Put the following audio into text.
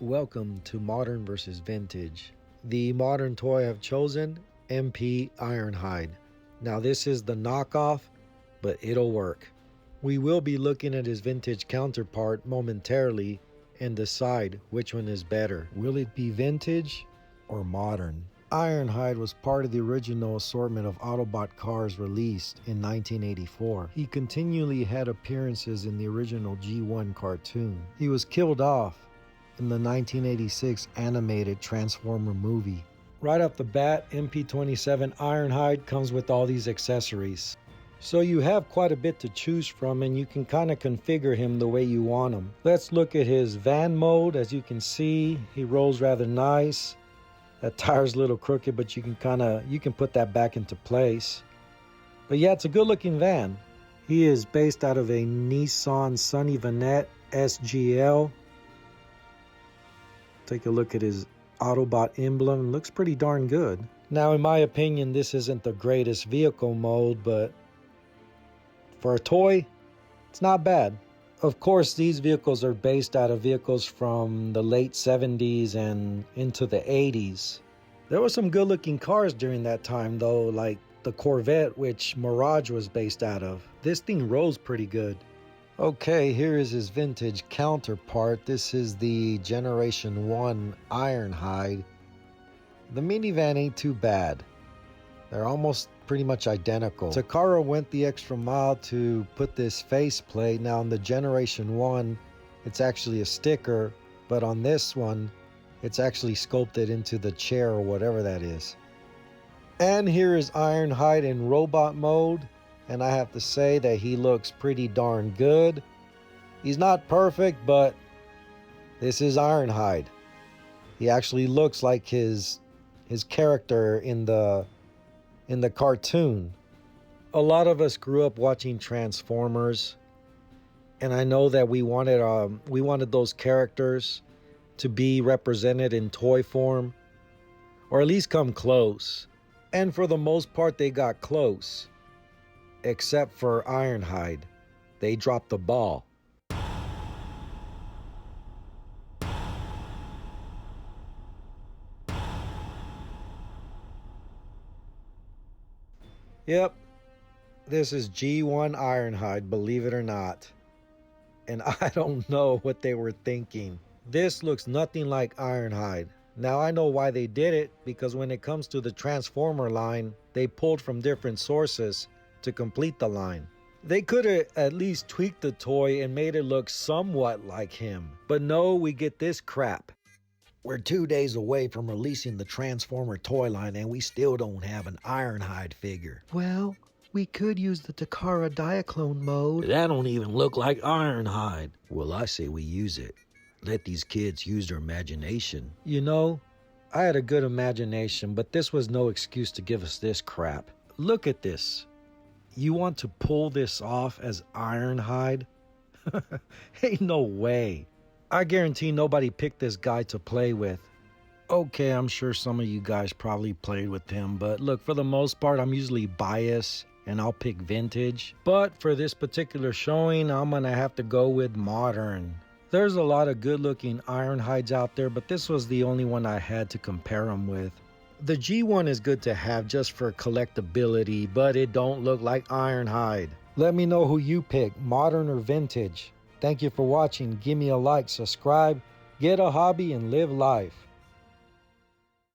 Welcome to Modern versus Vintage. The modern toy I've chosen, MP Ironhide. Now this is the knockoff, but it'll work. We will be looking at his vintage counterpart momentarily and decide which one is better. Will it be vintage or modern? Ironhide was part of the original assortment of Autobot cars released in 1984. He continually had appearances in the original G1 cartoon. He was killed off in the 1986 animated Transformer movie. Right off the bat, MP27 Ironhide comes with all these accessories. So you have quite a bit to choose from and you can kind of configure him the way you want him. Let's look at his van mode. As you can see, he rolls rather nice. That tire's a little crooked, but you can put that back into place. But yeah, it's a good looking van. He is based out of a Nissan Sunny Vanette SGL. Take a look at his Autobot emblem. Looks pretty darn good. Now, in my opinion, this isn't the greatest vehicle mode, but for a toy, it's not bad. Of course, these vehicles are based out of vehicles from the late 70s and into the 80s. There were some good-looking cars during that time, though, like the Corvette, which Mirage was based out of. This thing rolls pretty good. Okay, here is his vintage counterpart. This is the Generation 1 Ironhide. The minivan ain't too bad. They're almost pretty much identical. Takara went the extra mile to put this faceplate. Now on the Generation 1, it's actually a sticker, but on this one, it's actually sculpted into the chair or whatever that is. And here is Ironhide in robot mode. And I have to say that he looks pretty darn good. He's not perfect, but this is Ironhide. He actually looks like his character in the cartoon. A lot of us grew up watching Transformers, and I know that we wanted those characters to be represented in toy form, or at least come close. And for the most part, they got close. Except for Ironhide. They dropped the ball. Yep, this is G1 Ironhide, believe it or not. And I don't know what they were thinking. This looks nothing like Ironhide. Now I know why they did it, because when it comes to the Transformer line, they pulled from different sources to complete the line. They could have at least tweaked the toy and made it look somewhat like him. But no, we get this crap. We're 2 days away from releasing the Transformer toy line and we still don't have an Ironhide figure. Well, we could use the Takara Diaclone mode. That don't even look like Ironhide. Well, I say we use it. Let these kids use their imagination. You know, I had a good imagination, but this was no excuse to give us this crap. Look at this. You want to pull this off as Ironhide? Ain't no way. I guarantee nobody picked this guy to play with. Okay, I'm sure some of you guys probably played with him, but look, for the most part, I'm usually biased and I'll pick vintage. But for this particular showing, I'm gonna have to go with modern. There's a lot of good looking Ironhides out there, but this was the only one I had to compare them with. The G1 is good to have just for collectability, but it don't look like Ironhide. Let me know who you pick, modern or vintage. Thank you for watching. Give me a like, subscribe, get a hobby, and live life.